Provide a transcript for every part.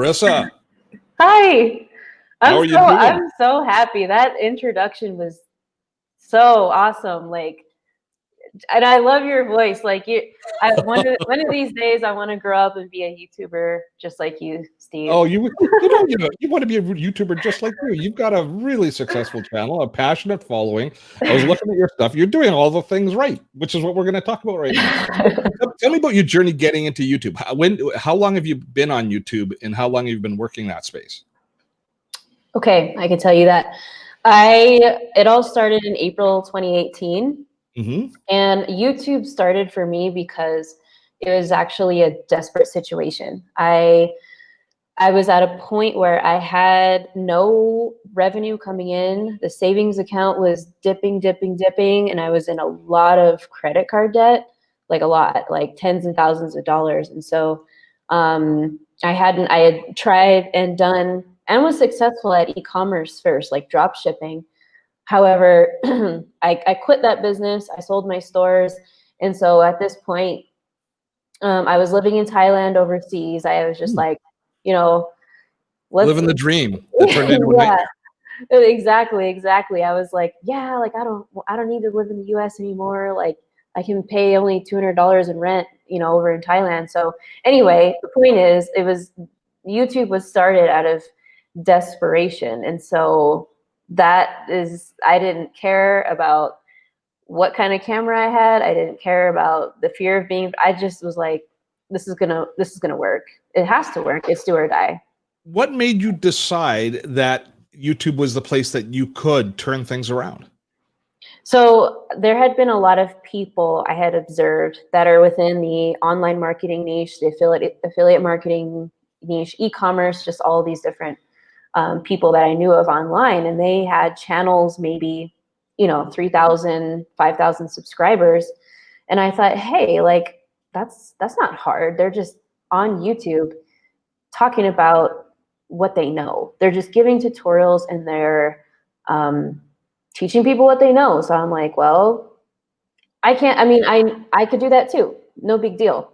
Marissa, Hi. how are you doing? I'm so happy. That introduction was so awesome. And I love your voice. One of these days I want to grow up and be a YouTuber just like you, Steve. Oh, you want to be a YouTuber just like you. You've got a really successful channel, a passionate following. I was looking at your stuff. You're doing all the things right, which is what we're going to talk about right now. Tell me about your journey getting into YouTube. How long have you been on YouTube, and how long have you been working that space? Okay, I can tell you that. It all started in April 2018. Mm-hmm. And YouTube started for me because it was actually a desperate situation. I was at a point where I had no revenue coming in. The savings account was dipping, and I was in a lot of credit card debt, like a lot, like tens and thousands of dollars. And so I had tried and done and was successful at e-commerce first, like drop shipping. However, I quit that business. I sold my stores. And so at this point, I was living in Thailand overseas. I was just like, you know, Living the dream that turned into a nightmare. Exactly. I was like, yeah, like I don't need to live in the US anymore. Like I can pay only $200 in rent, over in Thailand. So anyway, the point is YouTube was started out of desperation. And so I didn't care about what kind of camera I had. I didn't care about the fear of I just was like, this is gonna work. It has to work. It's do or die. What made you decide that YouTube was the place that you could turn things around? So there had been a lot of people I had observed that are within the online marketing niche, the affiliate marketing niche, e-commerce, just all these different people that I knew of online, and they had channels maybe 3,000, 5,000 subscribers, and I thought, hey, like that's not hard. They're just on YouTube talking about what they know. They're just giving tutorials and they're teaching people what they know. So I'm like, well, I could do that too. No big deal.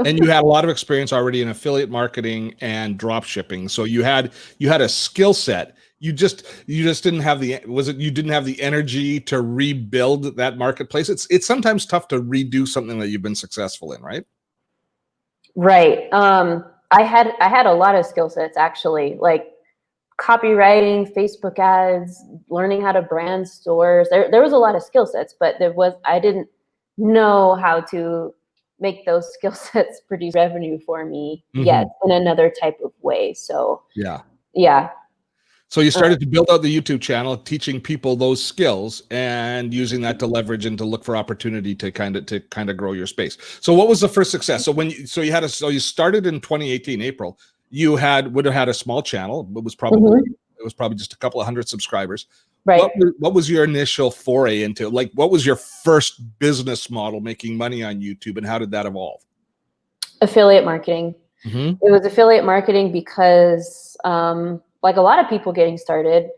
And you had a lot of experience already in affiliate marketing and drop shipping. So you had a skill set. You just didn't have you didn't have the energy to rebuild that marketplace. It's sometimes tough to redo something that you've been successful in, right? Right. I had a lot of skill sets actually, like copywriting, Facebook ads, learning how to brand stores. There was a lot of skill sets, but I didn't know how to make those skill sets produce revenue for me yet in another type of way. So yeah. So you started to build out the YouTube channel, teaching people those skills and using that to leverage and to look for opportunity to kind of grow your space. So what was the first success? So you started in 2018 April. You would have had a small channel, but it was probably just a couple of hundred subscribers. Right. What was your initial foray into, like, what was your first business model making money on YouTube, and how did that evolve? Affiliate marketing. It was affiliate marketing because like a lot of people getting started,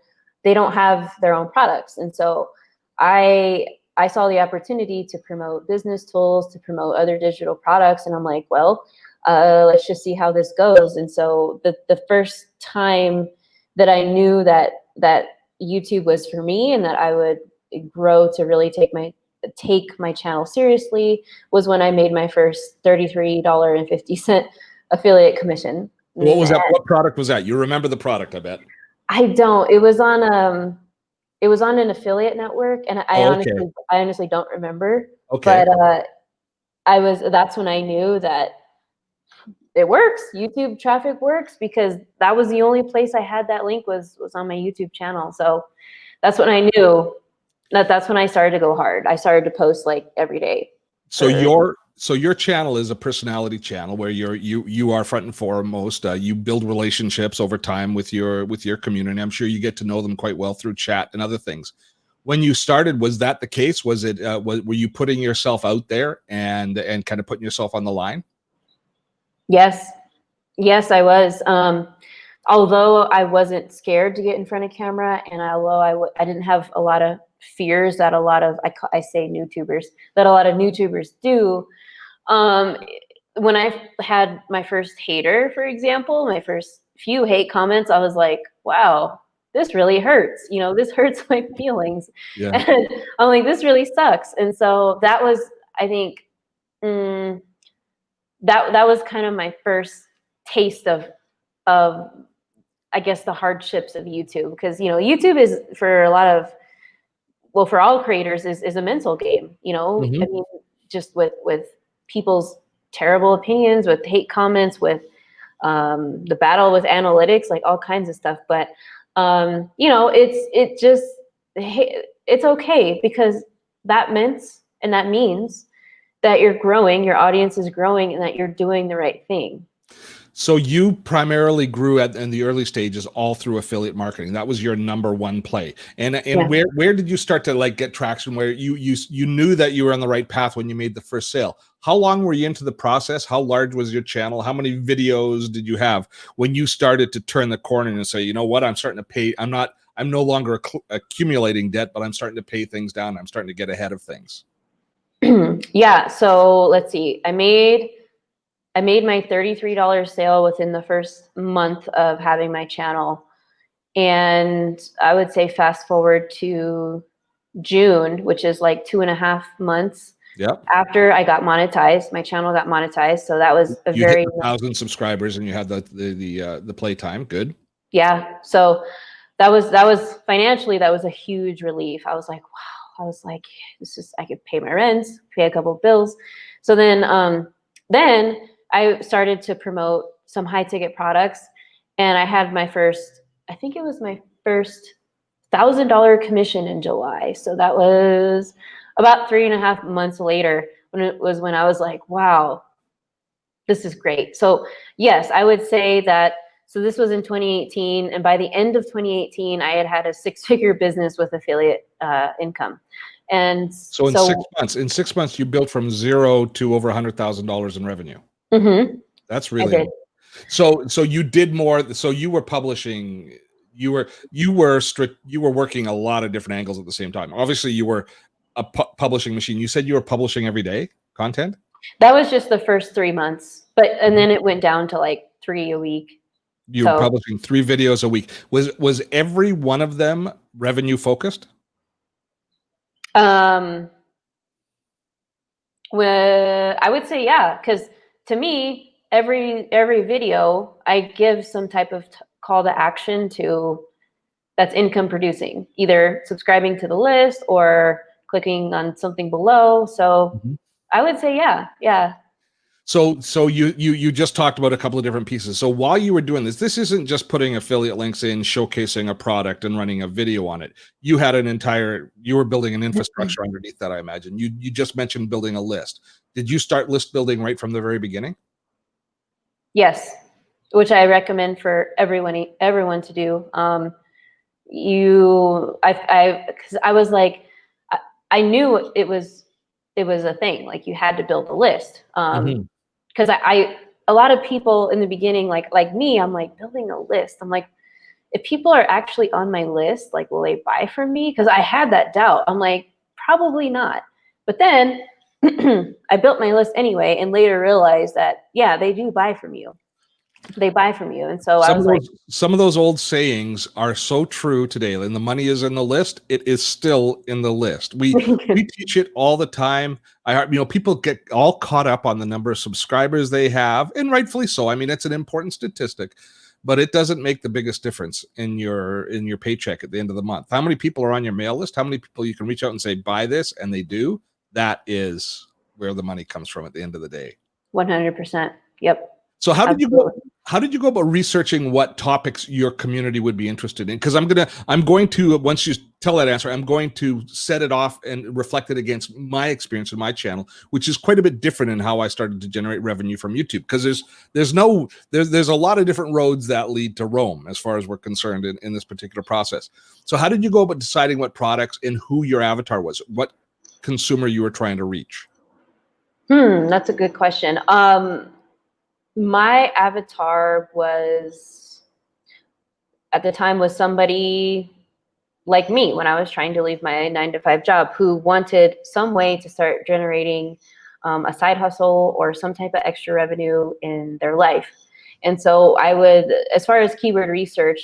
they don't have their own products. And so I saw the opportunity to promote business tools, to promote other digital products. And I'm like, well, let's just see how this goes. And so the first time that I knew that YouTube was for me and that I would grow to really take my channel seriously was when I made my first $33.50 affiliate commission. What was that? What product was that? You remember the product, I bet. I don't. It was on an affiliate network, and I honestly don't remember. Okay. But that's when I knew that it works. YouTube traffic works, because that was the only place I had that link was on my YouTube channel. So that's when I knew that's when I started to go hard. I started to post like every day. So your channel is a personality channel where you are front and foremost. You build relationships over time with your community. I'm sure you get to know them quite well through chat and other things. When you started, was that the case? Was it were you putting yourself out there and kind of putting yourself on the line? Yes, I was. Although I wasn't scared to get in front of camera, and although I didn't have a lot of fears that a lot of I say YouTubers that a lot of YouTubers do. when I had my first hater, for example, my first few hate comments, I was like, wow, this really hurts. You know, this hurts my feelings. Yeah. And I'm like, this really sucks. And so that was, I think, that was kind of my first taste of I guess the hardships of YouTube, because you know YouTube is for a lot of, well, for all creators is a mental game. You know, I Mm-hmm. mean, just with people's terrible opinions, with hate comments, with the battle with analytics, like all kinds of stuff. But you know, it's okay, because that means that you're growing, your audience is growing, and that you're doing the right thing. So you primarily grew in the early stages all through affiliate marketing. That was your number one play. And Yeah. where did you start to like get traction where you knew that you were on the right path when you made the first sale? How long were you into the process? How large was your channel? How many videos did you have when you started to turn the corner and say, you know what, I'm starting to pay, I'm no longer accumulating debt, but I'm starting to pay things down. I'm starting to get ahead of things. Yeah, so let's see. I made my $33 sale within the first month of having my channel. And I would say fast forward to June, which is like 2.5 months Yep. after I got monetized. My channel got monetized. So that was a You hit very, 1,000 subscribers and you had the playtime. Good. yeah. So that was financially, that was a huge relief. I was like, wow. I was like, I could pay my rent, pay a couple of bills. So then I started to promote some high ticket products, and I had my first, I think it was my first $1,000 commission in July. So that was about 3.5 months later, when I was like, wow, this is great. So yes, I would say that. So this was in 2018, and by the end of 2018, I had a 6-figure business with affiliate income. And So so, in 6 months, you built from zero to over $100,000 in revenue. mhm, That's I really did. so you did more. So you were publishing. You were working a lot of different angles at the same time. Obviously, you were a publishing machine. You said you were publishing every day content. That was just the first 3 months, and then it went down to like 3 a week. You were So publishing 3 videos a week. Was every one of them revenue focused? um, well, I would say yeah, because to me, every video, I give some type of call to action to that's income producing, either subscribing to the list or clicking on something below. So Mhm. I would say yeah. So you just talked about a couple of different pieces. So while you were doing this isn't just putting affiliate links in, showcasing a product and running a video on it. You had you were building an infrastructure underneath that, I imagine. You just mentioned building a list. Did you start list building right from the very beginning? Yes, which I recommend for everyone to do. Because I was like, I knew it was a thing. Like you had to build a list. Mhm. Because I a lot of people in the beginning, like me, I'm like, building a list. I'm like, if people are actually on my list, like, will they buy from me? Because I had that doubt. I'm like, probably not. But then I built my list anyway, and later realized that yeah, they do buy from you. They buy from you, and so I was like, Some of those old sayings are so true today. And the money is in the list, it is still in the list. We teach it all the time. People get all caught up on the number of subscribers they have, and rightfully so. I mean, it's an important statistic, but it doesn't make the biggest difference in your paycheck at the end of the month. How many people are on your mail list? How many people you can reach out and say buy this, and they do? That is where the money comes from at the end of the day. 100%. Yep. So Absolutely. how did you go about researching what topics your community would be interested in? Because I'm going to, once you tell that answer, I'm going to set it off and reflect it against my experience in my channel, which is quite a bit different in how I started to generate revenue from YouTube. Because there's a lot of different roads that lead to Rome as far as we're concerned in this particular process. So how did you go about deciding what products and who your avatar was, what consumer you were trying to reach? That's a good question. My avatar at the time was somebody like me when I was trying to leave my 9-to-5 job, who wanted some way to start generating a side hustle or some type of extra revenue in their life. And so I would, as far as keyword research,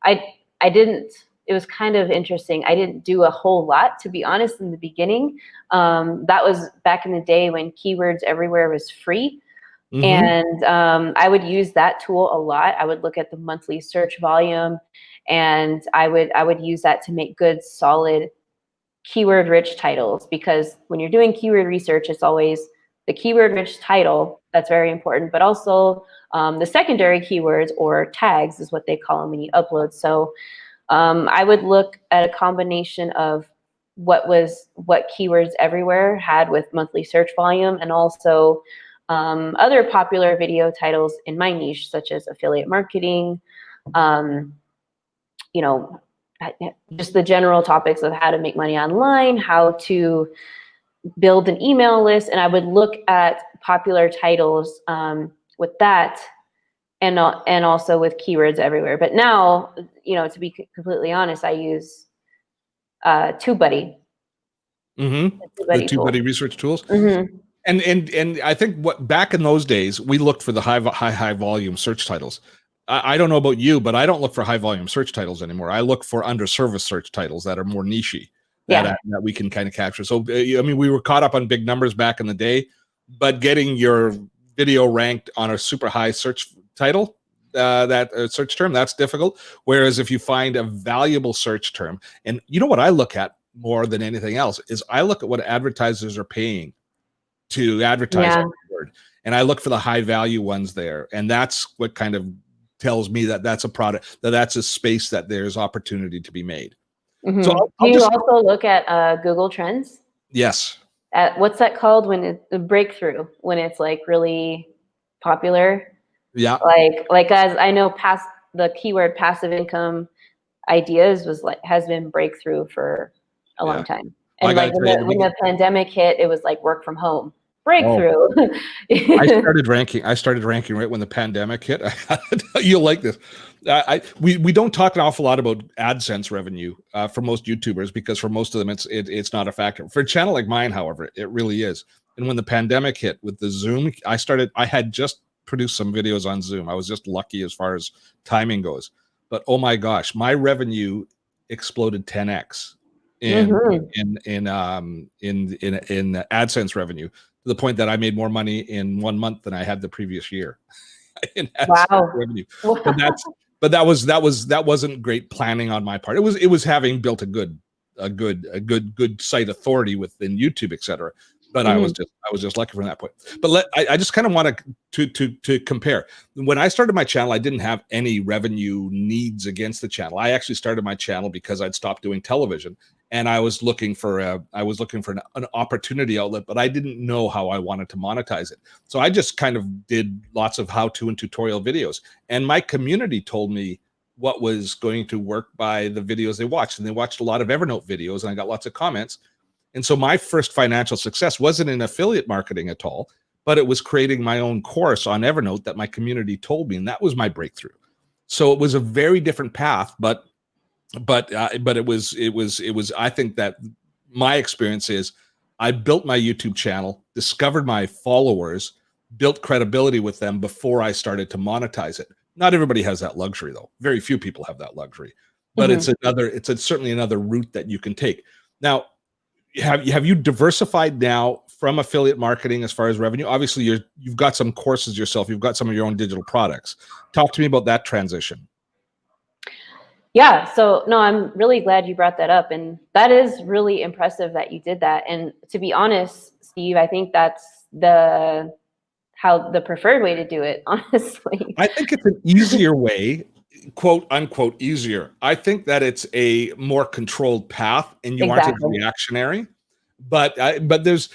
I didn't, it was kind of interesting. I didn't do a whole lot, to be honest, in the beginning. That was back in the day when Keywords Everywhere was free. And I would use that tool a lot. I would look at the monthly search volume, and I would use that to make good, solid, keyword-rich titles. Because when you're doing keyword research, it's always the keyword-rich title that's very important, but also the secondary keywords, or tags is what they call them when you upload. So I would look at a combination of what Keywords Everywhere had with monthly search volume, and also other popular video titles in my niche, such as affiliate marketing, you know, just the general topics of how to make money online, how to build an email list. And I would look at popular titles with that, and also with Keywords Everywhere. But now, to be completely honest, I use TubeBuddy. The TubeBuddy research tools. And I think back in those days, we looked for the high volume search titles. I don't know about you, but I don't look for high volume search titles anymore. I look for underserviced search titles that are more nichey, that we can kind of capture. So, I mean, we were caught up on big numbers back in the day, but getting your video ranked on a super high search title, search term, that's difficult. Whereas if you find a valuable search term, and you know what I look at more than anything else is I look at what advertisers are paying to advertise that word, and I look for the high value ones there, and that's what kind of tells me that that's a product, that's a space that there's opportunity to be made. So do you also look at Google Trends? Yes. At what's that called, when it's a breakthrough, when it's like really popular? Yeah. Like as I know, the keyword passive income ideas has been breakthrough for a long time. And like when the pandemic hit, it was like work from home breakthrough. I started ranking right when the pandemic hit. You'll like this. We don't talk an awful lot about AdSense revenue for most YouTubers, because for most of them it's not a factor. For a channel like mine, however, it really is. And when the pandemic hit with the Zoom, I had just produced some videos on Zoom. I was just lucky as far as timing goes. But oh my gosh, my revenue exploded 10x in AdSense revenue, to the point that I made more money in 1 month than I had the previous year in AdSense revenue. But that wasn't great planning on my part. It was having built a good site authority within YouTube, etc. But I was just lucky from that point. But I just kind of want to compare. When I started my channel, I didn't have any revenue needs against the channel. I actually started my channel because I'd stopped doing television, and I was looking for an opportunity outlet, but I didn't know how I wanted to monetize it. So I just kind of did lots of how-to and tutorial videos, and my community told me what was going to work by the videos they watched, and they watched a lot of Evernote videos, and I got lots of comments. And so my first financial success wasn't in affiliate marketing at all, but it was creating my own course on Evernote that my community told me, and that was my breakthrough. So it was a very different path, but it was I think that my experience is I built my YouTube channel, discovered my followers, built credibility with them before I started to monetize it. Not everybody has that luxury, though. Very few people have that luxury, but it's certainly another route that you can take. Now, have you diversified now from affiliate marketing as far as revenue? Obviously, you've got some courses yourself. You've got some of your own digital products. Talk to me about that transition. Yeah, so no, I'm really glad you brought that up, and that is really impressive that you did that. And to be honest, Steve, I think that's the preferred way to do it, honestly. I think it's an easier way, quote unquote easier. I think that it's a more controlled path, and you aren't as reactionary. But there's,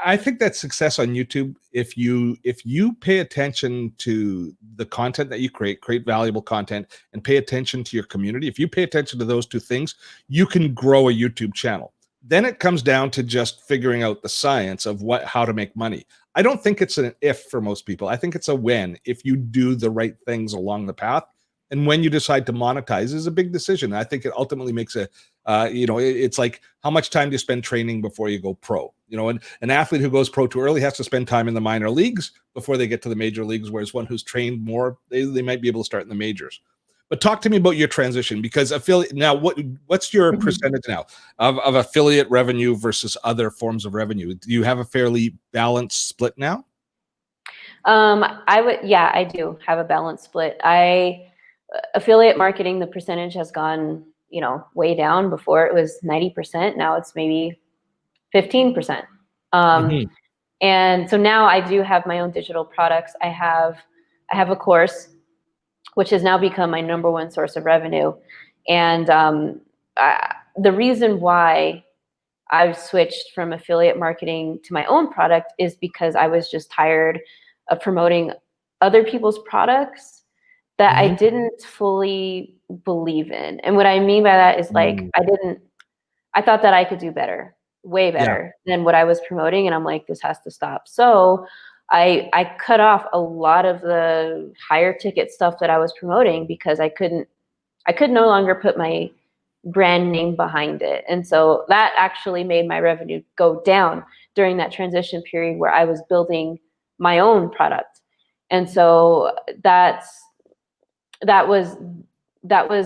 I think that success on YouTube, if you pay attention to the content that you create valuable content, and pay attention to your community, if you pay attention to those two things, you can grow a YouTube channel. Then it comes down to just figuring out the science of how to make money. I don't think it's an if for most people. I think it's a when, if you do the right things along the path. And when you decide to monetize is a big decision. I think it ultimately makes a It's like, how much time do you spend training before you go pro? And an athlete who goes pro too early has to spend time in the minor leagues before they get to the major leagues, whereas one who's trained more, they might be able to start in the majors. But talk to me about your transition, because affiliate now, what's your percentage now of affiliate revenue versus other forms of revenue? Do you have a fairly balanced split now? I do have a balanced split. Affiliate marketing, the percentage has gone, way down. Before it was 90%. Now it's maybe 15%. And so now I do have my own digital products. I have a course, which has now become my #1 source of revenue. And the reason why I've switched from affiliate marketing to my own product is because I was just tired of promoting other people's products that I didn't fully believe in. And what I mean by that is, like, I thought that I could do better, way better than what I was promoting. And I'm like, this has to stop. So I cut off a lot of the higher ticket stuff that I was promoting because I could no longer put my brand name behind it. And so that actually made my revenue go down during that transition period where I was building my own product. And so that was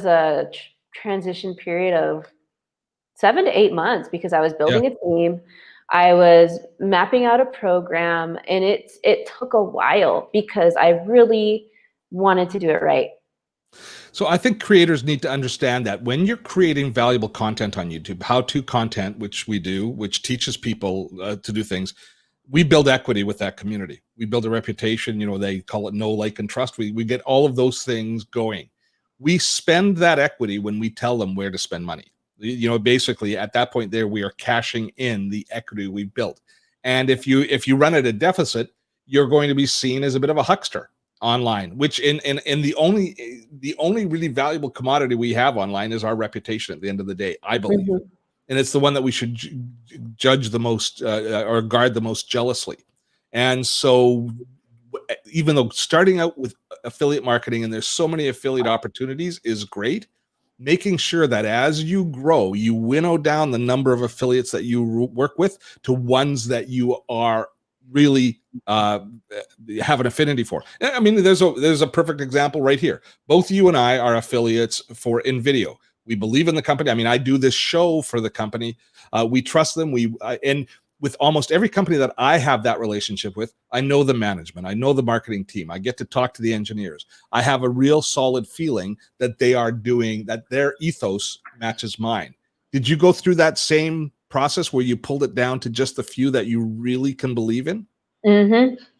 a transition period of 7 to 8 months, because I was building a team. I was mapping out a program, and it took a while because I really wanted to do it right. So I think creators need to understand that when you're creating valuable content on YouTube, how-to content, which we do, which teaches people to do things, we build equity with that community. We build a reputation. They call it know, like, and trust. We get all of those things going. We spend that equity when we tell them where to spend money. Basically at that point there, we are cashing in the equity we've built. And if you run at a deficit, you're going to be seen as a bit of a huckster online, which in the only really valuable commodity we have online is our reputation at the end of the day, I believe. And it's the one that we should judge the most or guard the most jealously. And so even though starting out with affiliate marketing, and there's so many affiliate opportunities, is great, making sure that as you grow, you winnow down the number of affiliates that you work with to ones that you are really have an affinity for. I mean, there's a perfect example right here. Both you and I are affiliates for InVideo. We believe in the company. I mean, I do this show for the company. We trust them. And with almost every company that I have that relationship with, I know the management, I know the marketing team, I get to talk to the engineers. I have a real solid feeling that that their ethos matches mine. Did you go through that same process where you pulled it down to just the few that you really can believe in?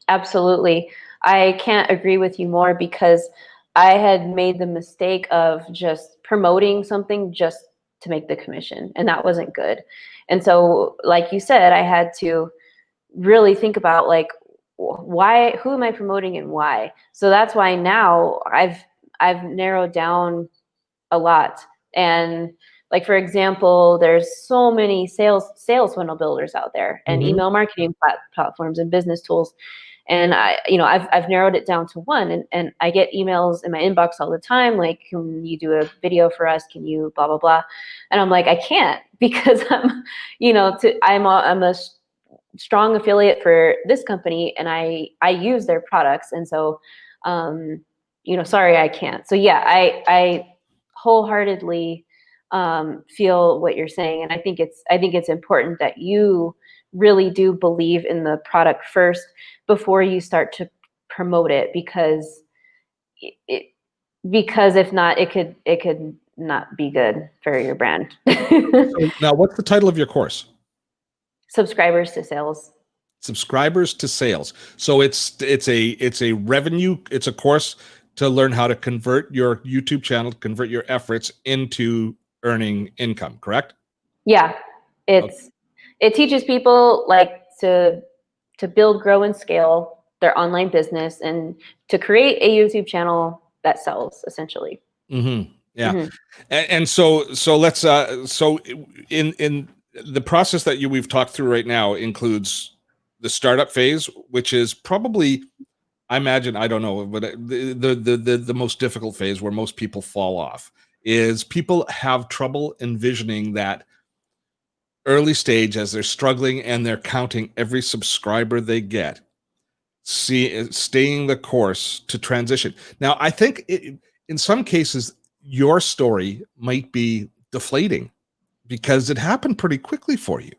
Absolutely. I can't agree with you more, because I had made the mistake of just promoting something just to make the commission, and that wasn't good. And so, like you said, I had to really think about, like, who am I promoting and why? So that's why now I've narrowed down a lot. And, like, for example, there's so many sales funnel builders out there, and email marketing platforms and business tools. And I've narrowed it down to one, and I get emails in my inbox all the time, like, can you do a video for us? Can you blah, blah, blah? And I'm like, I can't, because I'm a strong affiliate for this company, and I use their products. And so, sorry, I can't. So yeah, I wholeheartedly feel what you're saying. And I think it's important that you really do believe in the product first before you start to promote it, because if not, it could not be good for your brand. So now, what's the title of your course? Subscribers to Sales. Subscribers to Sales. So it's a revenue. It's a course to learn how to convert your YouTube channel, convert your efforts into earning income. Correct? Yeah, it teaches people, like, to build, grow, and scale their online business, and to create a YouTube channel that sells, essentially. Yeah. And so let's so in the process that we've talked through right now includes the startup phase, which is probably, I imagine, I don't know, but the most difficult phase, where most people fall off. is people have trouble envisioning that early stage as they're struggling and they're counting every subscriber they get, staying the course to transition. Now, I think in some cases, your story might be deflating because it happened pretty quickly for you.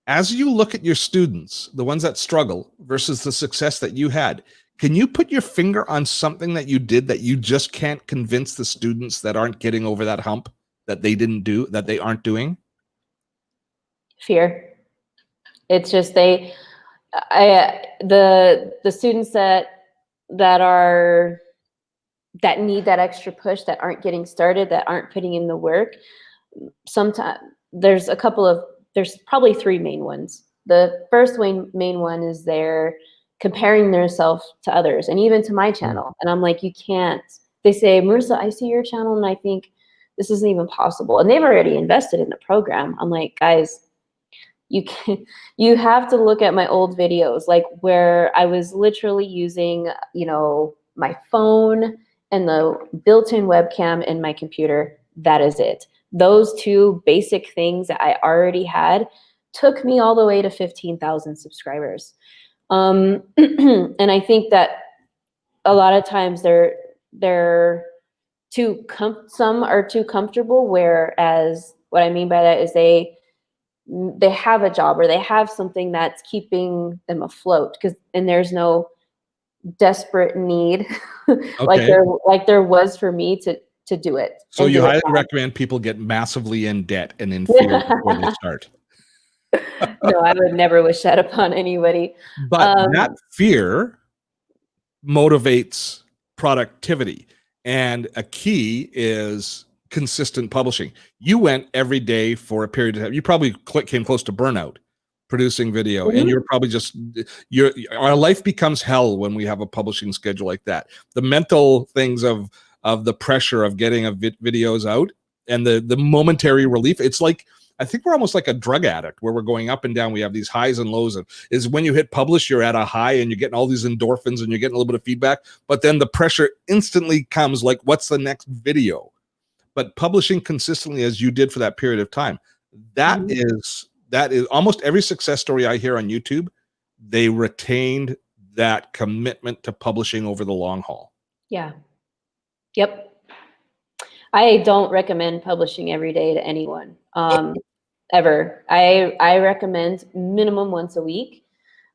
As you look at your students, the ones that struggle versus the success that you had, can you put your finger on something that you did that you just can't convince the students that aren't getting over that hump that they didn't do, that they aren't doing? Fear. It's just the students that need that extra push, that aren't getting started, that aren't putting in the work. Sometimes there's probably three main ones. The first main one is they're comparing themselves to others, and even to my channel. And I'm like, you can't. They say, Marissa, I see your channel and I think this isn't even possible. And they've already invested in the program. I'm like, guys, you have to look at my old videos, like where I was literally using, my phone and the built-in webcam in my computer. That is it. Those two basic things that I already had took me all the way to 15,000 subscribers. And I think that a lot of times they're some are too comfortable, whereas what I mean by that is they have a job or they have something that's keeping them afloat, and there's no desperate need like there was for me to do it. So you highly recommend people get massively in debt and in fear before they start. No, I would never wish that upon anybody. But that fear motivates productivity. And a key is consistent publishing. You went every day for a period of time. You probably came close to burnout producing video. And you're probably our life becomes hell when we have a publishing schedule like that. The mental things of the pressure of getting videos out and the momentary relief. It's like, I think we're almost like a drug addict where we're going up and down. We have these highs and lows. Is when you hit publish, you're at a high and you're getting all these endorphins and you're getting a little bit of feedback, but then the pressure instantly comes like, what's the next video? But publishing consistently as you did for that period of time, that is almost every success story I hear on YouTube. They retained that commitment to publishing over the long haul. Yeah. Yep. I don't recommend publishing every day to anyone, ever. I recommend minimum once a week.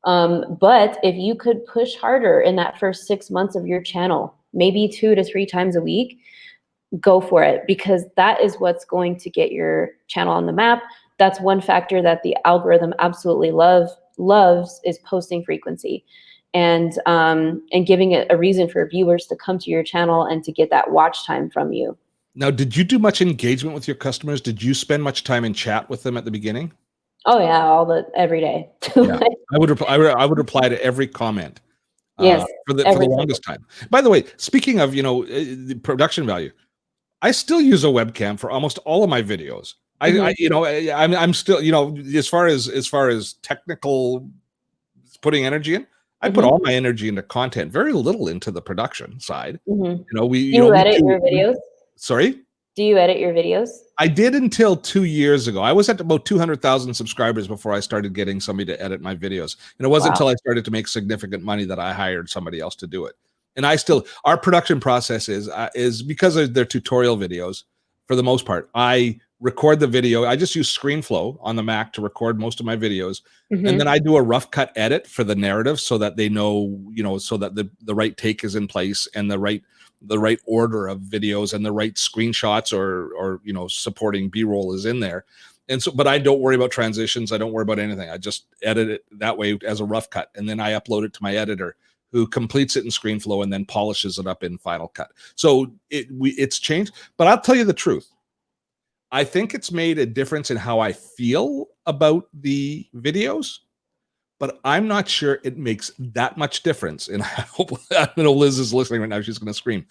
But if you could push harder in that first 6 months of your channel, maybe 2 to 3 times a week, go for it, because that is what's going to get your channel on the map. That's one factor that the algorithm absolutely loves is posting frequency. And giving it a reason for viewers to come to your channel and to get that watch time from you. Now, did you do much engagement with your customers? Did you spend much time in chat with them at the beginning? Oh yeah, every day. Yeah. I would reply to every comment. Yes, for the longest time. By the way, speaking of the production value, I still use a webcam for almost all of my videos. I'm still as far as technical putting energy in. I put all my energy into content, very little into the production side. Do you edit your videos? Sorry? Do you edit your videos? I did until 2 years ago. I was at about 200,000 subscribers before I started getting somebody to edit my videos. And it wasn't until I started to make significant money that I hired somebody else to do it. And our production process is because they're tutorial videos for the most part. I record the video. I just use ScreenFlow on the Mac to record most of my videos. And then I do a rough cut edit for the narrative so that they know, so that the right take is in place and the right order of videos and the right screenshots or supporting B-roll is in there. And so, but I don't worry about transitions. I don't worry about anything. I just edit it that way as a rough cut. And then I upload it to my editor, who completes it in ScreenFlow and then polishes it up in Final Cut. So it's changed, but I'll tell you the truth. I think it's made a difference in how I feel about the videos, but I'm not sure it makes that much difference. And I know Liz is listening right now. She's going to scream,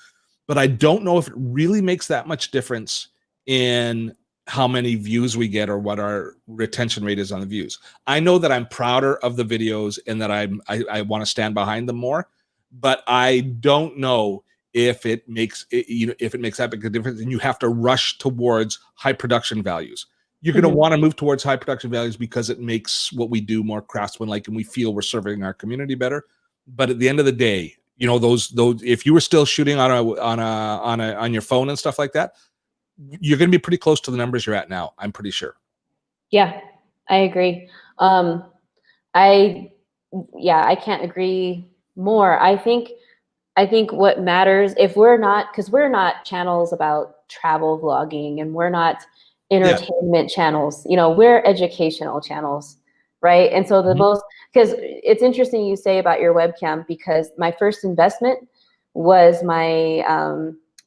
but I don't know if it really makes that much difference in how many views we get or what our retention rate is on the views. I know that I'm prouder of the videos and that I want to stand behind them more, but I don't know if it makes if it makes that big a difference, and you have to rush towards high production values. You're going to want to move towards high production values because it makes what we do more craftsman-like, and we feel we're serving our community better. But at the end of the day, those if you were still shooting on your phone and stuff like that, you're going to be pretty close to the numbers you're at now. I'm pretty sure. Yeah, I agree. I can't agree more. I think what matters, if because we're not channels about travel vlogging, and we're not entertainment channels, we're educational channels, right? And so because it's interesting you say about your webcam, because my first investment was my,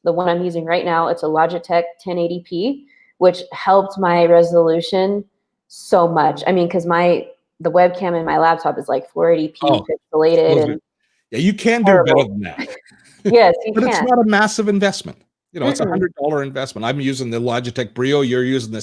the one I'm using right now. It's a Logitech 1080p, which helped my resolution so much. I mean, because the webcam in my laptop is like 480p pixelated, and yeah, you can do better than that. Yes, you but can. It's not a massive investment. It's $100 investment. I'm using the Logitech Brio. You're using the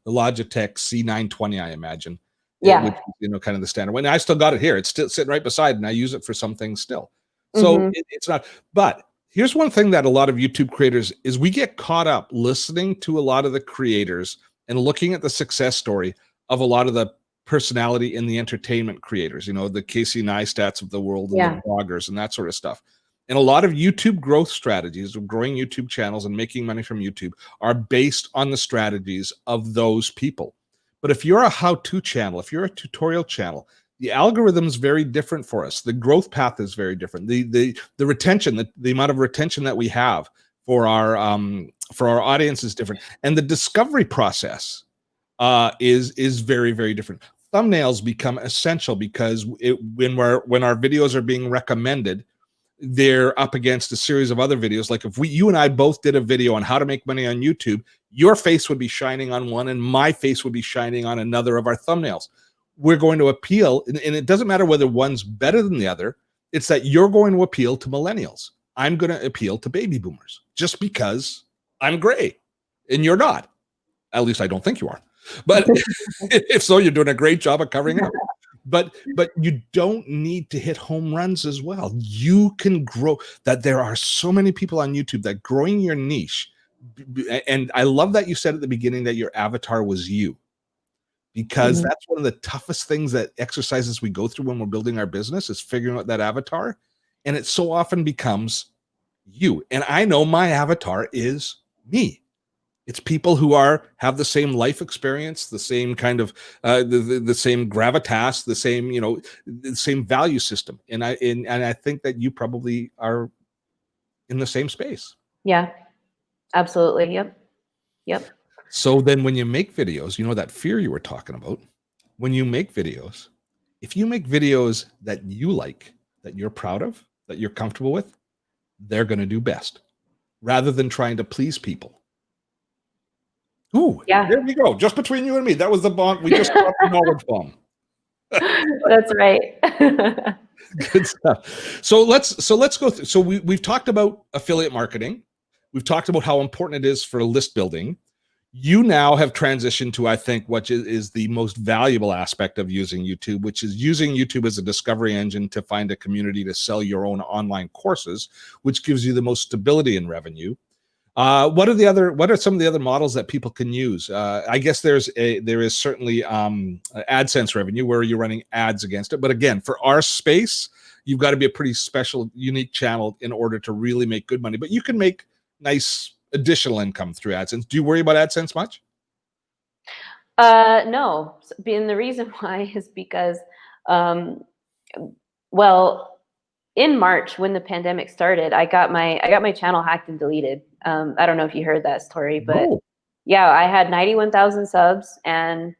Logitech C920, I imagine. Yeah. Which is, kind of the standard one. I still got it here. It's still sitting right beside, and I use it for some things still. So it's not. But here's one thing that a lot of YouTube creators is: we get caught up listening to a lot of the creators and looking at the success story of a lot of the personality in the entertainment creators, the Casey Neistats of the world, and the bloggers and that sort of stuff. And a lot of YouTube growth strategies of growing YouTube channels and making money from YouTube are based on the strategies of those people. But if you're a how-to channel, if you're a tutorial channel, the algorithm is very different for us. The growth path is very different. The retention, the amount of retention that we have for our audience is different, and the discovery process is very, very different. Thumbnails become essential because when our videos are being recommended, they're up against a series of other videos. Like if you and I both did a video on how to make money on YouTube, your face would be shining on one and my face would be shining on another of our thumbnails. We're going to appeal, and it doesn't matter whether one's better than the other. It's that you're going to appeal to millennials. I'm going to appeal to baby boomers just because I'm gray and you're not. At least I don't think you are. But if so, you're doing a great job of covering it up. But you don't need to hit home runs as well. You can grow. That there are so many people on YouTube that growing your niche. And I love that you said at the beginning that your avatar was you, because that's one of the toughest things, that exercises we go through when we're building our business, is figuring out that avatar. And it so often becomes you. And I know my avatar is me. It's people who have the same life experience, the same kind of the same gravitas, the same the same value system, and I think that you probably are in the same space. Yeah, absolutely. Yep. So then, when you make videos, that fear you were talking about. When you make videos, if you make videos that you like, that you're proud of, that you're comfortable with, they're going to do best, rather than trying to please people. Ooh, yeah. There we go. Just between you and me. That was the bomb. We just dropped the knowledge bomb. That's right. Good stuff. So let's go through. So we've talked about affiliate marketing. We've talked about how important it is for list building. You now have transitioned to, I think, what is the most valuable aspect of using YouTube, which is using YouTube as a discovery engine to find a community to sell your own online courses, which gives you the most stability in revenue. What are some of the other models that people can use? I guess there is certainly AdSense revenue, where you're running ads against it. But again, for our space, you've got to be a pretty special, unique channel in order to really make good money. But you can make nice additional income through AdSense. Do you worry about AdSense much? No. And the reason why is because, well, in March, when the pandemic started, I got my channel hacked and deleted. I don't know if you heard that story, but yeah, I had 91,000 subs and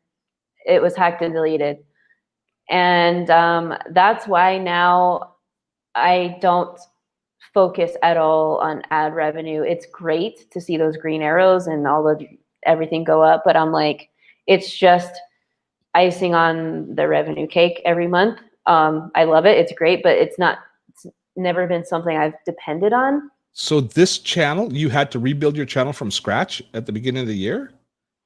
it was hacked and deleted. And that's why now I don't focus at all on ad revenue. It's great to see those green arrows and everything go up, but I'm like, it's just icing on the revenue cake every month. I love it. It's great, but it's never been something I've depended on. So this channel, you had to rebuild your channel from scratch at the beginning of the year?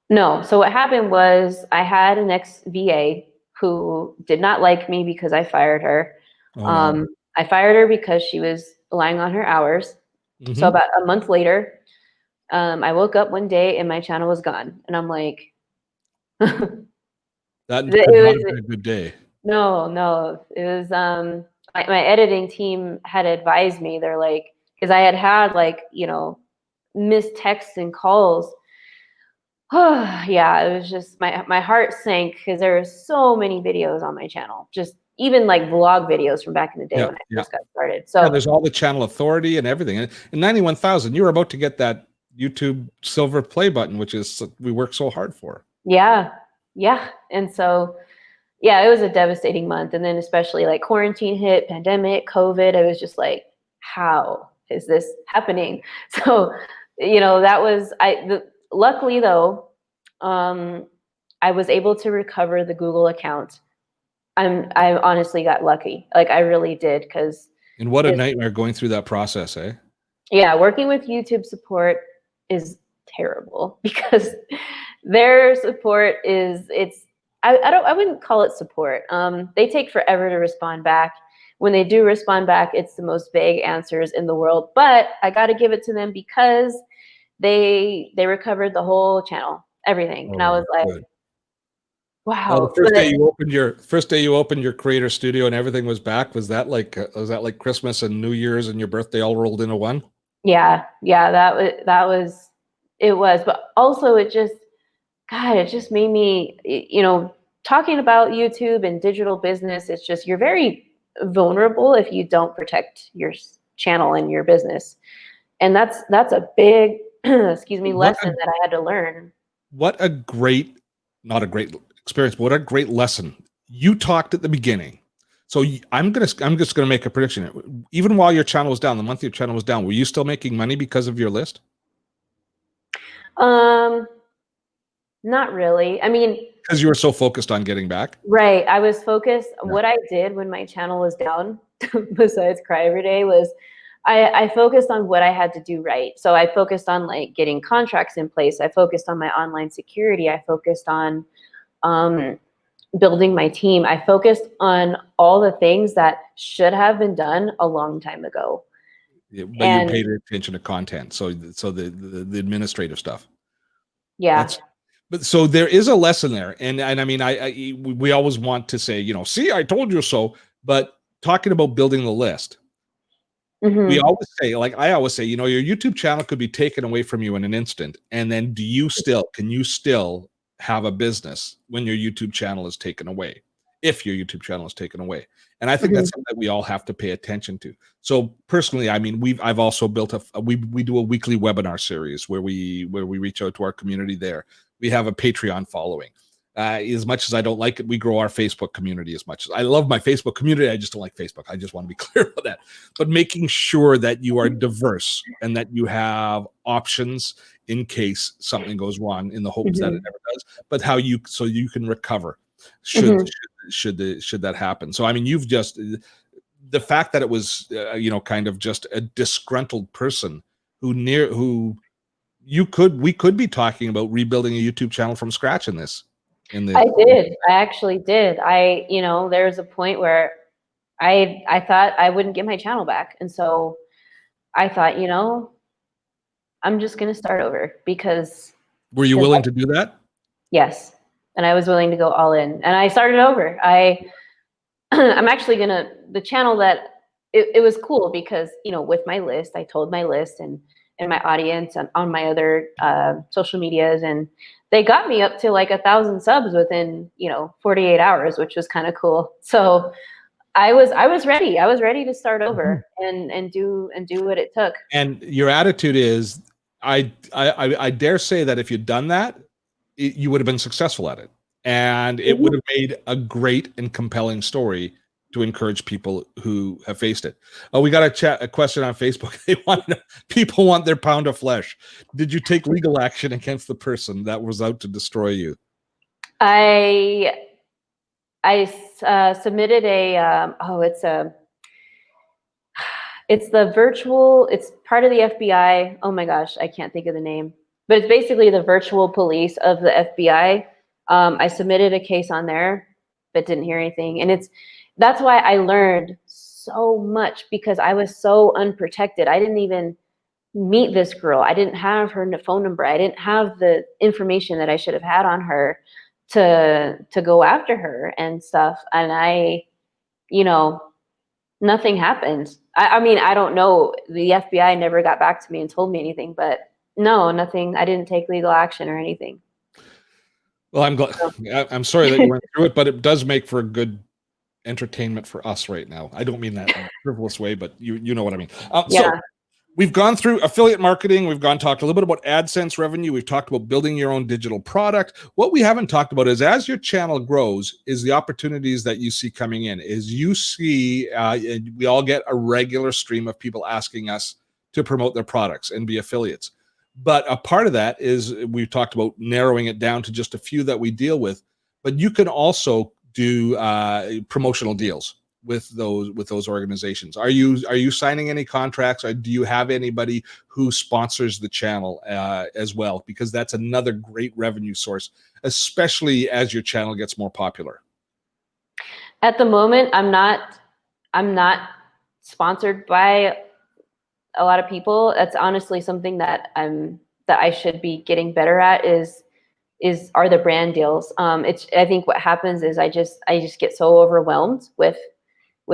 No. So what happened was I had an ex-VA who did not like me because I fired her. Oh, no. I fired her because she was lying on her hours. So about a month later, I woke up one day and my channel was gone. And I'm like, That it could not was, have been a good day. no, it was, my editing team had advised me. They're like, because I had like, missed texts and calls. Yeah, it was just my heart sank because there were so many videos on my channel, just even like vlog videos from back in the day Yeah, when I yeah. first got started. Yeah, So there's all the channel authority and everything. And 91,000, you were about to get that YouTube silver play button, which is we work so hard for. yeah, and so yeah, it was a devastating month. And then especially like quarantine hit, pandemic, COVID, I was just like, how is this happening? So, that was luckily though, I was able to recover the Google account. I honestly got lucky. Like I really did, because And what a nightmare going through that process, eh? yeah, working with YouTube support is terrible because their support I wouldn't call it support. They take forever to respond back. When they do respond back, it's the most vague answers in the world. But I got to give it to them because they recovered the whole channel, everything, and I was like, Good. Oh, wow. the first day you opened your creator studio and everything was back. Was that like Christmas and New Year's and your birthday all rolled into one? Yeah, that was it was, but also it just, God, it just made me, talking about YouTube and digital business, it's just, you're very vulnerable if you don't protect your channel and your business. And that's a big, excuse me, lesson that I had to learn. What a great, not a great experience, but what a great lesson. You talked at the beginning. So I'm just gonna make a prediction. Even while your channel was down, the month your channel was down, were you still making money because of your list? Not really. I mean, Because you were so focused on getting back? right. I was focused. Yeah. What I did when my channel was down, besides cry every day, was I focused on what I had to do right. So I focused on like getting contracts in place. I focused on my online security. I focused on building my team. I focused on all the things that should have been done a long time ago. Yeah, but you paid attention to content. So the administrative stuff. Yeah. But so there is a lesson there. And I mean, we always want to say, see, I told you so, but talking about building the list, we always say, like I always say, your YouTube channel could be taken away from you in an instant. And then can you still have a business when your YouTube channel is taken away? If your YouTube channel is taken away. And I think that's something that we all have to pay attention to. So personally, I mean, I've also built we do a weekly webinar series where we reach out to our community there. We have a Patreon following. As much as I don't like it, we grow our Facebook community as much as I love my Facebook community. I just don't like Facebook. I just want to be clear about that. But making sure that you are diverse and that you have options in case something goes wrong, in the hopes that it never does, but so you can recover should that happen. So I mean, you've just, the fact that it was kind of just a disgruntled person who we could be talking about rebuilding a YouTube channel from scratch in this. I did. I actually did. There was a point where I thought I wouldn't get my channel back. And so I thought, I'm just going to start over because. Were you willing to do that? Yes. And I was willing to go all in, and I started over. I'm actually the channel that it was cool because, with my list, I told my list and my audience and on my other social medias, and they got me up to like 1,000 subs within 48 hours, which was kind of cool. So I was ready. I was ready to start over and do what it took. And your attitude is, I dare say that if you'd done that, you would have been successful at it, and it would have made a great and compelling story to encourage people who have faced it. Oh, we got a question on Facebook. People want their pound of flesh. Did you take legal action against the person that was out to destroy you? I submitted it's part of the FBI. Oh my gosh, I can't think of the name, but it's basically the virtual police of the FBI. I submitted a case on there, but didn't hear anything. And that's why I learned so much, because I was so unprotected. I didn't even meet this girl. I didn't have her phone number. I didn't have the information that I should have had on her to go after her and stuff. And nothing happened. I mean, I don't know. The FBI never got back to me and told me anything, but no, nothing. I didn't take legal action or anything. Well, I'm glad. I'm sorry that you went through it, but it does make for a good entertainment for us right now. I don't mean that in a frivolous way, but you know what I mean. So we've gone through affiliate marketing. We've talked a little bit about AdSense revenue. We've talked about building your own digital product. What we haven't talked about is, as your channel grows, is the opportunities that you see coming in. Is you see, we all get a regular stream of people asking us to promote their products and be affiliates. But a part of that is, we've talked about narrowing it down to just a few that we deal with. But you can also do promotional deals with those organizations. Are you signing any contracts, or do you have anybody who sponsors the channel as well? Because that's another great revenue source, especially as your channel gets more popular. At the moment, I'm not sponsored by a lot of people. That's honestly something that I should be getting better at, are the brand deals. I think what happens is I just get so overwhelmed with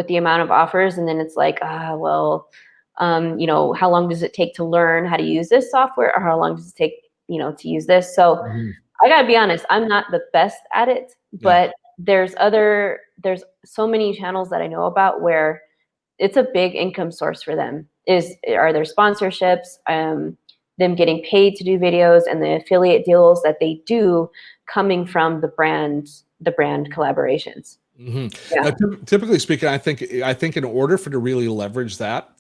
the amount of offers, and then it's like, well, how long does it take to learn how to use this software, or how long does it take, to use this? So I gotta be honest, I'm not the best at it, but there's so many channels that I know about where it's a big income source for them. Are there sponsorships, them getting paid to do videos, and the affiliate deals that they do coming from the brand collaborations. Yeah. Typically speaking, I think in order for to really leverage that,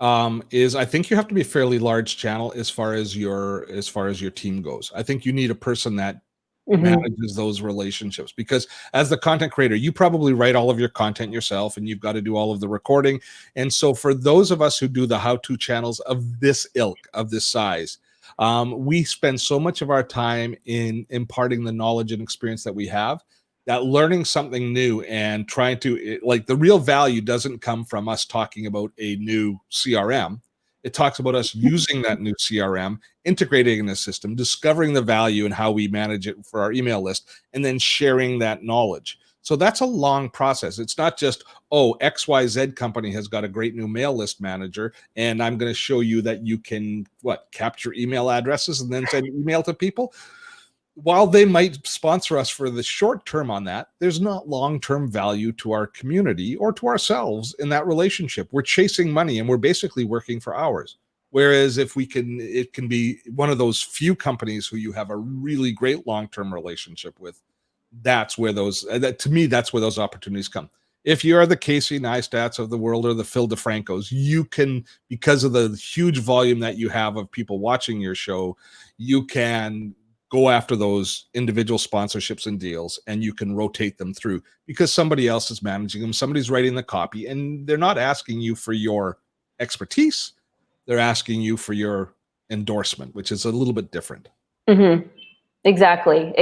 I think you have to be a fairly large channel as far as your team goes. I think you need a person that manages those relationships, because as the content creator, you probably write all of your content yourself, and you've got to do all of the recording. And so for those of us who do the how-to channels of this ilk, of this size, we spend so much of our time in imparting the knowledge and experience that we have, that learning something new and trying to, like, the real value doesn't come from us talking about a new CRM. It talks about us using that new CRM, integrating in the system, discovering the value and how we manage it for our email list, and then sharing that knowledge. So that's a long process. It's not just, oh, XYZ company has got a great new mail list manager, and I'm going to show you that you can, capture email addresses and then send email to people. While they might sponsor us for the short term on that, there's not long-term value to our community or to ourselves in that relationship. We're chasing money, and we're basically working for hours. Whereas if it can be one of those few companies who you have a really great long-term relationship with. That's where to me, that's where those opportunities come. If you're the Casey Neistats of the world, or the Phil DeFrancos, you can, because of the huge volume that you have of people watching your show, you can go after those individual sponsorships and deals, and you can rotate them through, because somebody else is managing them. Somebody's writing the copy, and they're not asking you for your expertise. They're asking you for your endorsement, which is a little bit different. Exactly.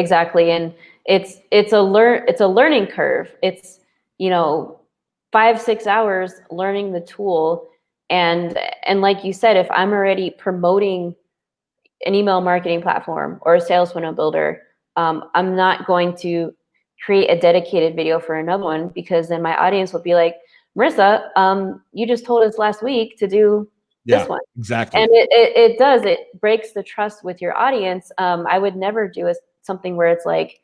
And it's a learning curve. It's 5-6 hours learning the tool, and like you said, if I'm already promoting an email marketing platform or a sales funnel builder, I'm not going to create a dedicated video for another one, because then my audience will be like, Marissa, you just told us last week to do this one. Exactly. And it breaks the trust with your audience. I would never do something where it's like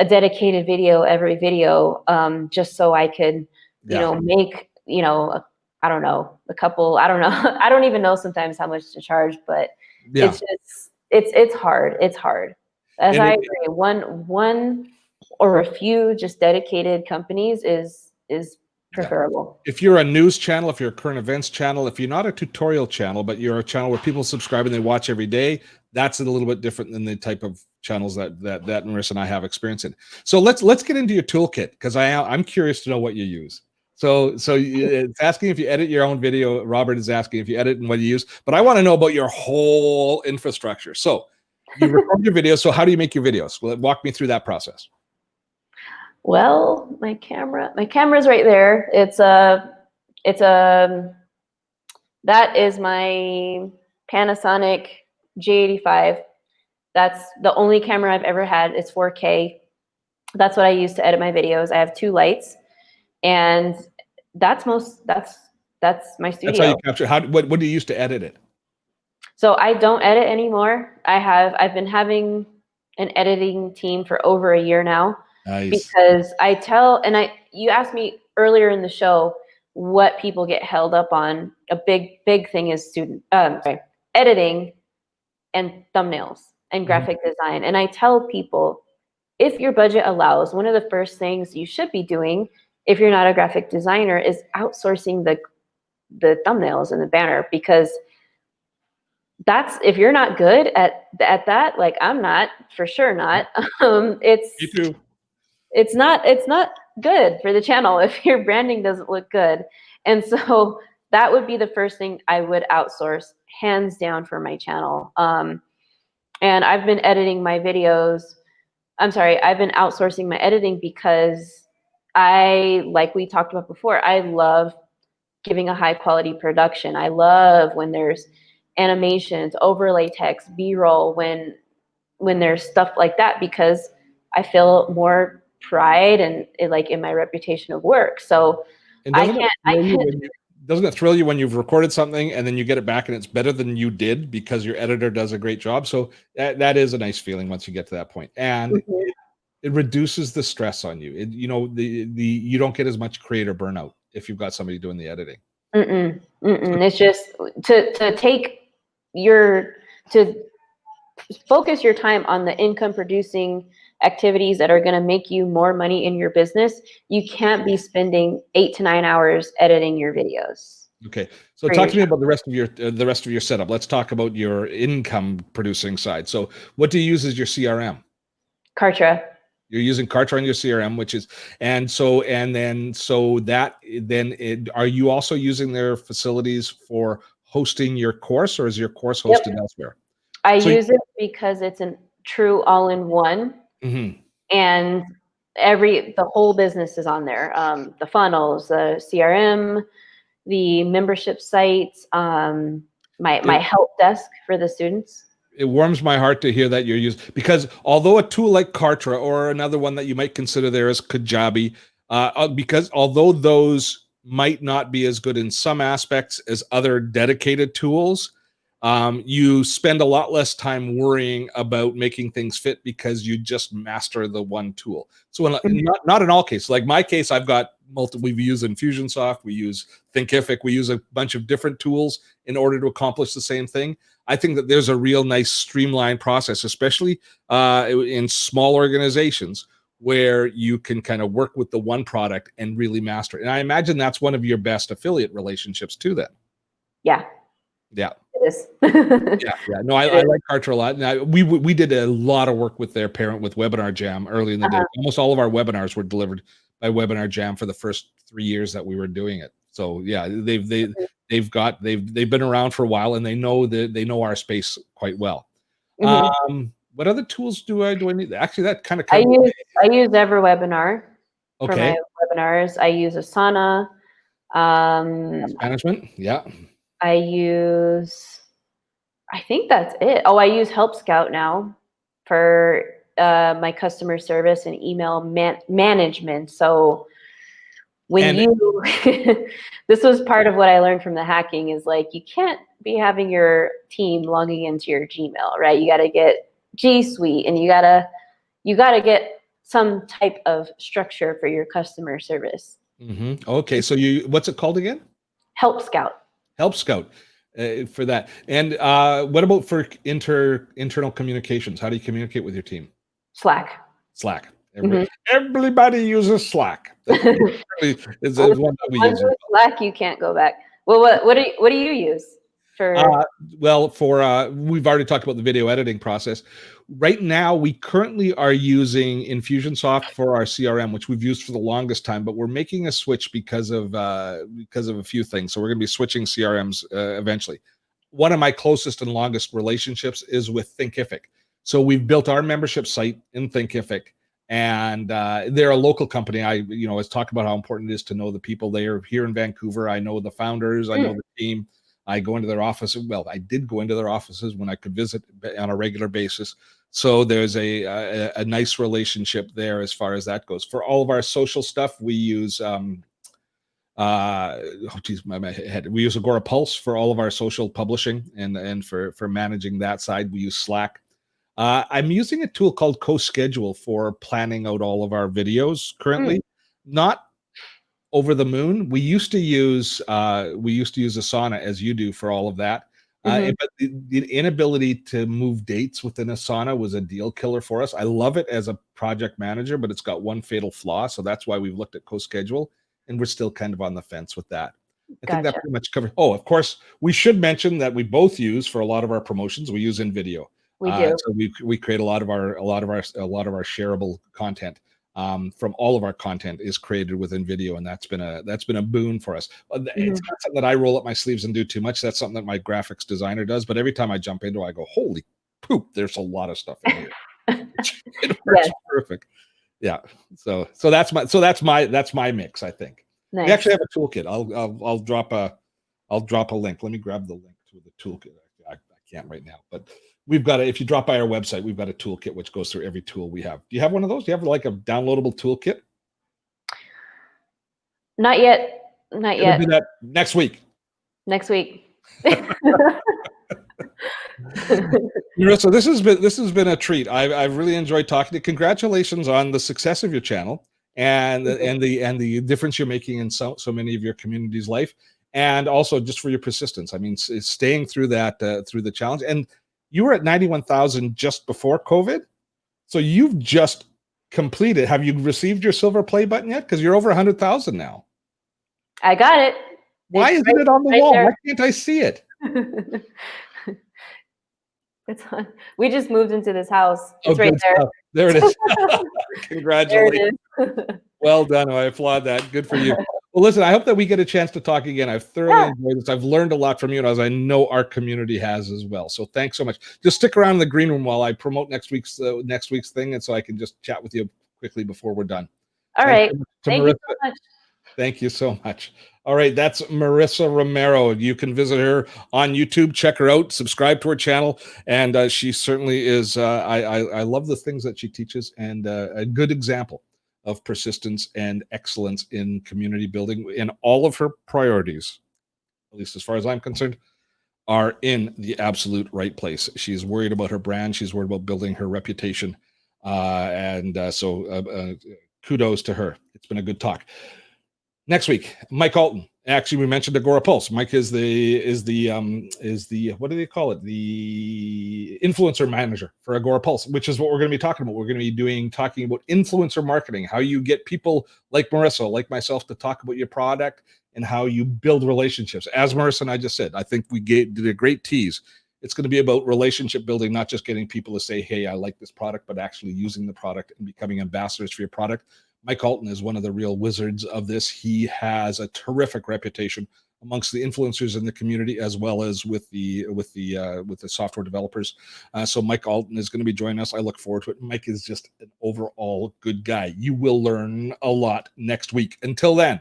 a dedicated video every video, just so I could, make, I don't know, a couple, I don't know. I don't even know sometimes how much to charge, but it's just, it's hard. It's hard. As I agree, one or a few just dedicated companies is preferable. If you're a news channel, if you're a current events channel, if you're not a tutorial channel, but you're a channel where people subscribe and they watch every day, that's a little bit different than the type of channels that Marissa and I have experience in. So let's get into your toolkit, because I'm curious to know what you use. So it's asking if you edit your own video. Robert is asking if you edit and what you use, but I want to know about your whole infrastructure. So you record your videos. So how do you make your videos? Walk me through that process. Well, my camera's right there. That is my Panasonic G85. That's the only camera I've ever had. It's 4K. That's what I use to edit my videos. I have 2 lights, and that's my That's how you studio. capture. What do you use to edit it? So I don't edit anymore. I've been having an editing team for over a year now, Nice. because you asked me earlier in the show what people get held up on. A big thing is editing and thumbnails and graphic design. And I tell people, if your budget allows, one of the first things you should be doing, if you're not a graphic designer, is outsourcing the thumbnails and the banner, because that's, if you're not good at that, like I'm not, for sure not. Me too. It's not good for the channel if your branding doesn't look good. And so that would be the first thing I would outsource, hands down, for my channel. And I've been editing my videos. I've been outsourcing my editing because like we talked about before, I love giving a high quality production. I love when there's animations, overlay text, B-roll, when there's stuff like that, because I feel more pride and in my reputation of work. So And doesn't it thrill you when you've recorded something and then you get it back and it's better than you did because your editor does a great job? So that is a nice feeling once you get to that point. And it reduces the stress on you. You don't get as much creator burnout if you've got somebody doing the editing. It's just to focus your time on the income producing activities that are going to make you more money in your business. You can't be spending 8 to 9 hours editing your videos. Okay, so talk to me about the rest of your setup. Let's talk about your income producing side. So what do you use as your CRM? Kartra. You're using Kartra on your CRM, are you also using their facilities for hosting your course, or is your course hosted elsewhere? I use it because it's a true all-in-one, and the whole business is on there. The funnels, the CRM, the membership sites, my help desk for the students. It warms my heart to hear that you're using, because although a tool like Kartra, or another one that you might consider there is Kajabi, because although those might not be as good in some aspects as other dedicated tools, you spend a lot less time worrying about making things fit because you just master the one tool. So not in all cases. Like my case, I've got multiple. We use Infusionsoft, we use Thinkific, we use a bunch of different tools in order to accomplish the same thing. I think that there's a real nice streamlined process, especially in small organizations, where you can kind of work with the one product and really master it. And I imagine that's one of your best affiliate relationships too, then. Yeah. Yeah. It is. Yeah. No, I like Kartra a lot. Now, we did a lot of work with their parent with Webinar Jam early in the day. Almost all of our webinars were delivered by Webinar Jam for the first 3 years that we were doing it. So yeah, they've been around for a while, and they know our space quite well. What other tools do I need? Actually, that kind of I use EverWebinar for my webinars. I use Asana. Management, yeah. I think that's it. Oh, I use Help Scout now for my customer service and email management. So this was part of what I learned from the hacking, is like, you can't be having your team logging into your Gmail, right? You got to get G Suite, and you got to get some type of structure for your customer service. Okay, so what's it called again? Help Scout. Help Scout. For that. And what about for internal communications? How do you communicate with your team? Slack. Everybody uses Slack. It's one that we use. Slack, you can't go back. Well, what do you use for? We've already talked about the video editing process. Right now, we currently are using Infusionsoft for our CRM, which we've used for the longest time, but we're making a switch because of a few things. So we're going to be switching CRMs eventually. One of my closest and longest relationships is with Thinkific. So we've built our membership site in Thinkific, and they're a local company. I was talking about how important it is to know the people. They are here in Vancouver. I know the founders. I know the team. I go into their office. Well, I did go into their offices when I could visit on a regular basis. So there's a nice relationship there as far as that goes. For all of our social stuff, we use oh geez, my head. We use Agora Pulse for all of our social publishing, and for managing that side, we use Slack. I'm using a tool called CoSchedule for planning out all of our videos currently. Not over the moon. We used to use Asana, as you do, for all of that. But the inability to move dates within Asana was a deal killer for us. I love it as a project manager, but it's got one fatal flaw. So that's why we've looked at CoSchedule, and we're still kind of on the fence with that. I think that pretty much covers. Oh, of course, we should mention that we both use, for a lot of our promotions, we use InVideo. We do. So we create a lot of our shareable content. From all of our content is created within video, and that's been a boon for us. It's not something that I roll up my sleeves and do too much. That's something that my graphics designer does. But every time I jump into it, I go, holy poop, there's a lot of stuff in here. It works perfect. Yeah. So that's my mix, I think. Nice. We actually have a toolkit. I'll drop a link. Let me grab the link to the toolkit. I can't right now, but we've got if you drop by our website, we've got a toolkit which goes through every tool we have. Do you have one of those? Do you have like a downloadable toolkit? Not yet. Not yet. We'll do that next week. Next week. Marissa, this has been a treat. I've really enjoyed talking to you. Congratulations on the success of your channel and the difference you're making in so many of your community's life, and also just for your persistence. I mean, staying through that through the challenge. And you were at 91,000 just before COVID, so you've just completed. Have you received your silver play button yet? Because you're over 100,000 now. I got it. Why isn't it on the wall? Why can't I see it? It's on. We just moved into this house. It's right there. Stuff. There it is. Congratulations. There it is. Well done. I applaud that. Good for you. Well, listen, I hope that we get a chance to talk again. I've thoroughly enjoyed this. I've learned a lot from you, and as I know our community has as well. So thanks so much. Just stick around in the green room while I promote next week's thing, and so I can just chat with you quickly before we're done. All right. Thank you so much. Thank you so much. All right, that's Marissa Romero. You can visit her on YouTube. Check her out. Subscribe to her channel, and she certainly is. I love the things that she teaches, and a good example of persistence and excellence in community building. In all of her priorities, at least as far as I'm concerned, are in the absolute right place. She's worried about her brand. She's worried about building her reputation, so kudos to her. It's been a good talk. Next week, Mike Alton. Actually, we mentioned Agora Pulse. Mike is the what do they call it? The influencer manager for Agora Pulse, which is what we're going to be talking about. We're going to be talking about influencer marketing, how you get people like Marissa, like myself, to talk about your product, and how you build relationships. As Marissa and I just said, I think we did a great tease. It's going to be about relationship building, not just getting people to say, hey, I like this product, but actually using the product and becoming ambassadors for your product. Mike Alton is one of the real wizards of this. He has a terrific reputation amongst the influencers in the community, as well as with the software developers. So Mike Alton is going to be joining us. I look forward to it. Mike is just an overall good guy. You will learn a lot next week. Until then,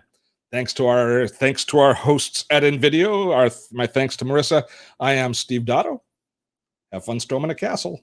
thanks to our hosts at InVideo. My thanks to Marissa. I am Steve Dotto. Have fun storming a castle.